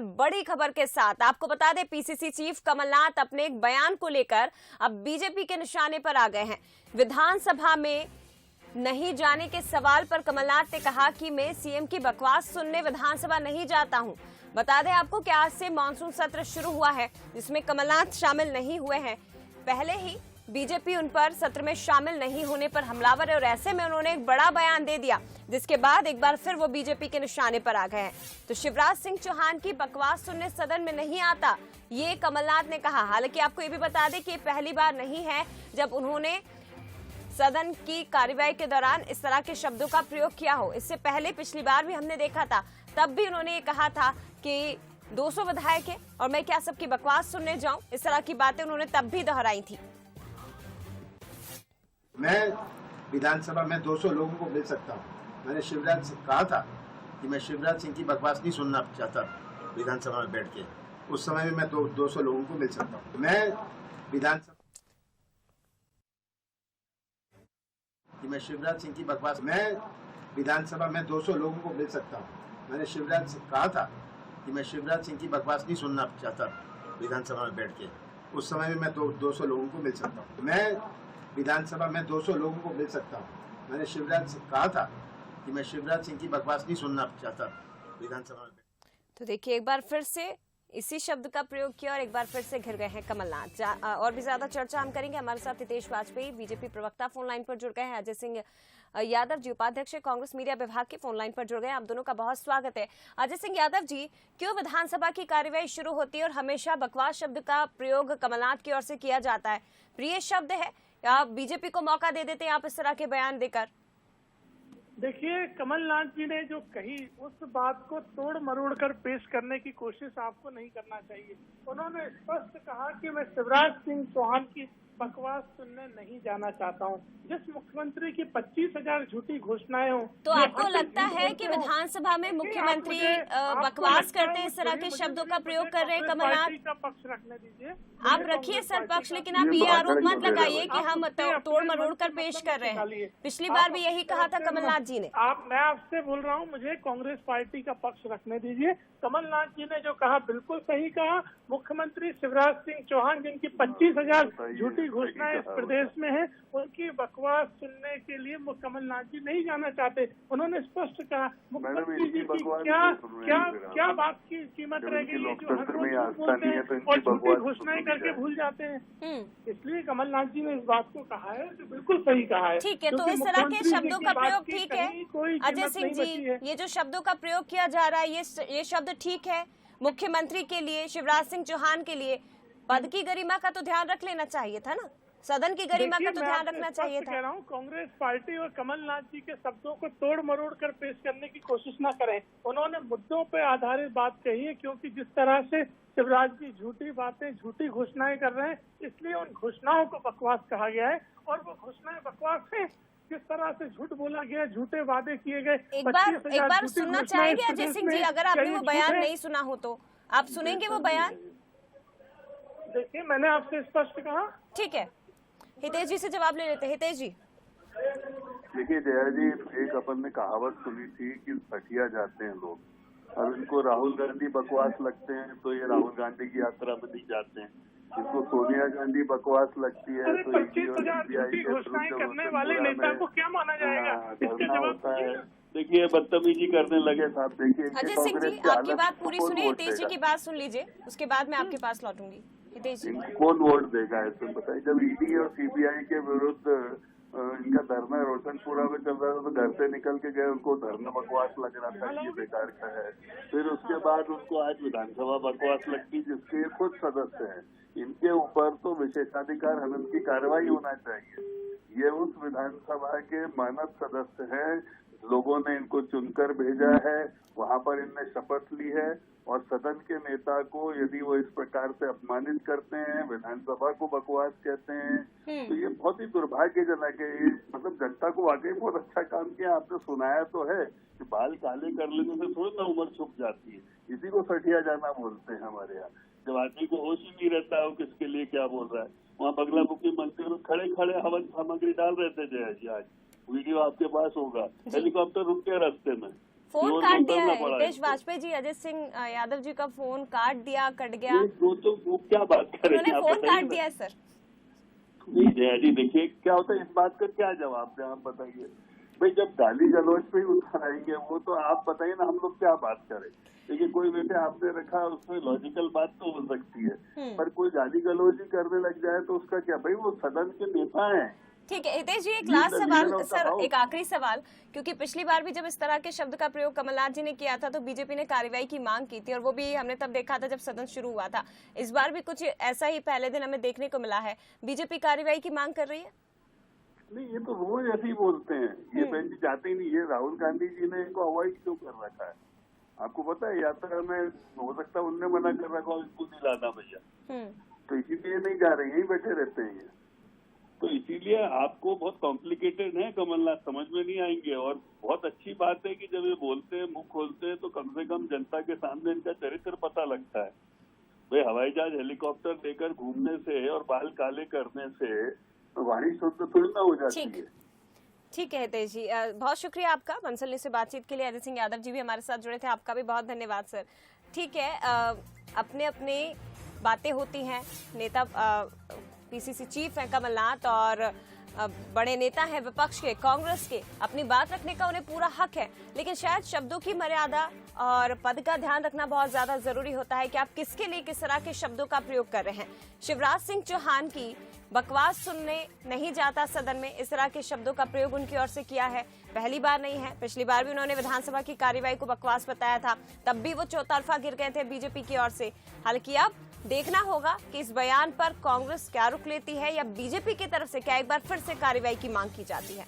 बड़ी खबर के साथ। आपको बता दें, पीसीसी चीफ कमलनाथ अपने एक बयान को लेकर अब बीजेपी के निशाने पर आ गए हैं। विधानसभा में नहीं जाने के सवाल पर कमलनाथ ने कहा कि मैं सीएम की बकवास सुनने विधानसभा नहीं जाता हूं। बता दें आपको कि आज से मानसून सत्र शुरू हुआ है, जिसमें कमलनाथ शामिल नहीं हुए हैं। पहले ही बीजेपी उन पर सत्र में शामिल नहीं होने पर हमलावर है और ऐसे में उन्होंने एक बड़ा बयान दे दिया, जिसके बाद एक बार फिर वो बीजेपी के निशाने पर आ गए हैं। तो शिवराज सिंह चौहान की बकवास सुनने सदन में नहीं आता, ये कमलनाथ ने कहा। हालांकि आपको ये भी बता दें कि ये पहली बार नहीं है जब उन्होंने सदन की कार्यवाही के दौरान इस तरह के शब्दों का प्रयोग किया हो। इससे पहले पिछली बार भी हमने देखा था, तब भी उन्होंने ये कहा था कि 200 विधायक है और मैं क्या सबकी बकवास सुनने जाऊं। इस तरह की बातें उन्होंने तब भी दोहराई थी। मैं विधानसभा में 200 लोगों को मिल सकता हूँ। मैंने शिवराज से कहा था कि मैं शिवराज सिंह की बकवास नहीं सुनना चाहता विधानसभा में बैठ के। उस समय में मैं 200 लोगों को मिल सकता हूँ। मैं विधानसभा शिवराज सिंह की बकवास, मैं विधानसभा में 200 लोगों को मिल सकता हूँ। मैंने शिवराज से कहा था कि मैं शिवराज सिंह की बकवास नहीं सुनना चाहता विधानसभा में बैठ के। उस समय में मैं 200 लोगों को मिल सकता हूँ। मैं विधानसभा में 200 लोगों को मिल सकता हूँ। मैंने शिवराज से कहा था कि मैं शिवराज सिंह की बकवास नहीं सुनना चाहता विधानसभा में। तो देखिए, एक बार फिर से इसी शब्द का प्रयोग किया और एक बार फिर से घिर गए हैं कमलनाथ। और भी ज्यादा चर्चा हम करेंगे। हमारे साथ हितेश वाजपेयी, बीजेपी प्रवक्ता, फोन लाइन पर जुड़ गए हैं। अजय सिंह यादव जी, उपाध्यक्ष कांग्रेस मीडिया विभाग के, फोन लाइन पर जुड़ गए हैं। आप दोनों का बहुत स्वागत है। अजय सिंह यादव जी, क्यों विधानसभा की कार्यवाही शुरू होती है और हमेशा बकवास शब्द का प्रयोग कमलनाथ की ओर से किया जाता है? प्रिय शब्द है या बीजेपी को मौका दे देते हैं आप इस तरह के बयान देकर? देखिए, कमलनाथ जी ने जो कही उस बात को तोड़ मरोड़ कर पेश करने की कोशिश आपको नहीं करना चाहिए। उन्होंने स्पष्ट कहा कि मैं शिवराज सिंह चौहान की बकवास सुनने नहीं जाना चाहता हूं। जिस मुख्यमंत्री की 25,000 झूठी घोषणाएं हो, तो आपको लगता है कि विधानसभा में मुख्यमंत्री बकवास करते हैं, इस तरह के शब्दों का प्रयोग कर रहे हैं कमलनाथ? का पक्ष रखने दीजिए, आप रखिए सर पक्ष, लेकिन आप ये आरोप मत लगाइए कि हम तोड़ मरोड़ कर पेश कर रहे हैं। पिछली बार भी यही कहा था कमलनाथ जी ने। मैं आपसे बोल रहा हूँ, मुझे कांग्रेस पार्टी का पक्ष रखने दीजिए। कमलनाथ जी ने जो कहा बिल्कुल सही कहा। मुख्यमंत्री शिवराज सिंह चौहान, जिनकी 25,000 झूठी घोषणाएं इस प्रदेश में है, उनकी बकवास सुनने के लिए कमलनाथ जी नहीं जाना चाहते। उन्होंने स्पष्ट कहा मुख्यमंत्री जी की क्या बात की कीमत रहेगी जो हर रोज बोलते हैं और झूठी घोषणाएं करके भूल जाते हैं। इसलिए कमलनाथ जी ने इस बात को कहा है, जो बिल्कुल सही कहा है। ठीक है, तो इस तरह के शब्दों का प्रयोग ठीक है अजय सिंह जी? ये जो शब्दों का प्रयोग किया जा रहा है, ये शब्द ठीक है मुख्यमंत्री के लिए, शिवराज सिंह चौहान के लिए? पद की गरिमा का तो ध्यान रख लेना चाहिए था ना, सदन की गरिमा का तो ध्यान रखना चाहिए था। कह रहा हूँ, कांग्रेस पार्टी और कमलनाथ जी के शब्दों को तोड़ मरोड़ कर पेश करने की कोशिश न करें। उन्होंने मुद्दों पर आधारित बात कही है, क्योंकि जिस तरह से शिवराज जी झूठी बातें, झूठी घोषणाएं कर रहे हैं, इसलिए उन घोषणाओं को बकवास कहा गया है। और वो घोषणाएं बकवास है, किस तरह से झूठ बोला गया, झूठे वादे किए गए। एक बार सुनना चाहेंगे अजय सिंह जी? अगर आपने वो बयान नहीं सुना हो तो आप सुनेंगे वो बयान? देखिए, मैंने आपसे स्पष्ट कहा। ठीक है, हितेश जी से जवाब ले लेते हैं। हितेश जी, देखिए जया जी, एक अपन ने कहावत सुनी थी कि सठिया जाते हैं लोग। अब इनको राहुल गांधी बकवास लगते हैं तो ये राहुल गांधी की यात्रा में नहीं जाते हैं। इसको सोनिया गांधी बकवास लगती है तो 25,000 घोषणाएं करने वाले नेता को क्या माना जाएगा? धरना होता है। देखिए, बदतमीजी करने लगे साहब। देखिए अजय सिंह जी, आपकी बात पूरी सुनिए, हितेश जी की बात सुन लीजिए, उसके बाद मैं आपके पास लौटूंगी। हितेश जी, कौन वोट देगा ऐसे बताइए? जब ईडी और सीबीआई के विरुद्ध इनका धरना रोशनपुरा में चल रहा था तो घर से निकल के गए, उनको धरना बकवास लग रहा था, ये बेकार का है। फिर उसके बाद उनको आज विधानसभा बकवास लगती, जिसके खुद सदस्य हैं। इनके ऊपर तो विशेषाधिकार हनन की कार्रवाई होना चाहिए। ये उस विधानसभा के मानद सदस्य हैं, लोगों ने इनको चुनकर भेजा है, वहां पर इनने शपथ ली है। और सदन के नेता को यदि वो इस प्रकार से अपमानित करते हैं, विधानसभा को बकवास कहते हैं, तो ये बहुत ही दुर्भाग्यजनक है। मतलब जनता को वाकई बहुत अच्छा काम किया। आपने सुनाया तो है कि बाल काले कर लेने से थोड़ी ना उम्र छुप जाती है। इसी को सठिया जाना बोलते हैं हमारे यहाँ। जब आदमी को होश ही नहीं रहता है वो किसके लिए क्या बोल रहा है। वहाँ बगला मुख्यमंत्री खड़े खड़े हवन सामग्री डाल रहे थे जया जी। आज वीडियो आपके पास होगा, हेलीकॉप्टर रुक गया रास्ते में, फोन वो काट दिया करना है पड़ा हितेश इनको। वाजपेयी जी, अजित सिंह यादव जी का फोन काट दिया, कट गया, वो क्या बात कर रहे उन्होंने हैं आप फोन बताइए काट ना। दिया है सर। नहीं जया जी, देखिए क्या होता है, इस बात का क्या जवाब दें आप बताइए। भाई जब गाली गलौज पे ही उतर आएंगे वो, तो आप बताइए ना हम लोग क्या बात करें। देखिए कोई वैसे आपने रखा उसमें लॉजिकल बात तो हो सकती है, पर कोई गाली गलौज ही करने लग जाए तो उसका क्या। भाई वो सदन के नेता हैं। ठीक है हितेश जी, एक He is लास्ट the सवाल leader of the sir, house. एक आखिरी सवाल, क्योंकि पिछली बार भी जब इस तरह के शब्द का प्रयोग कमलनाथ जी ने किया था तो बीजेपी ने कार्रवाई की मांग की थी, और वो भी हमने तब देखा था जब सदन शुरू हुआ था। इस बार भी कुछ ऐसा ही पहले दिन हमें देखने को मिला है, बीजेपी कार्रवाई की मांग कर रही है। नहीं ये तो रोज ऐसे ही बोलते हैं, ये बहन जी जाते ही नहीं। ये राहुल गांधी जी ने इनको अवॉइड क्यों कर रखा है आपको पता है। यात्रा में हो सकता है उनने मना कर रखा हो इसको नहीं लाना भैया, तो इसीलिए नहीं जा रहे हैं, यहीं बैठे रहते हैं ये। तो इसीलिए आपको बहुत कॉम्प्लिकेटेड है कमलनाथ, समझ में नहीं आएंगे। और बहुत अच्छी बात है कि जब ये बोलते हैं, मुंह खोलते हैं, तो कम से कम जनता के सामने इनका चरित्र पता लगता है। भाई हवाई जहाज हेलीकॉप्टर लेकर घूमने से और बाल काले करने से वाणी शुद्ध थोड़ी ना हो जाती है। ठीक है हितेश जी, बहुत शुक्रिया आपका बंसलनी से बातचीत के लिए। अजित सिंह यादव जी भी हमारे साथ जुड़े थे, आपका भी बहुत धन्यवाद सर। ठीक है, अपने अपने बातें होती हैं। नेता पीसीसी चीफ हैं कमलनाथ, और बड़े नेता हैं विपक्ष के, कांग्रेस के, अपनी बात रखने का उन्हें पूरा हक है, लेकिन शायद शब्दों की मर्यादा और पद का ध्यान रखना बहुत ज्यादा जरूरी होता है कि आप किसके लिए किस तरह के शब्दों का प्रयोग कर रहे हैं। शिवराज सिंह चौहान की बकवास सुनने नहीं जाता सदन में, इस तरह के शब्दों का प्रयोग उनकी ओर से किया है, पहली बार नहीं है। पिछली बार भी उन्होंने विधानसभा की कार्यवाही को बकवास बताया था, तब भी वो चौतरफा गिर गए थे बीजेपी की ओर से। हालांकि अब देखना होगा कि इस बयान पर कांग्रेस क्या रुख लेती है, या बीजेपी की तरफ से क्या एक बार फिर से कार्रवाई की मांग की जाती है।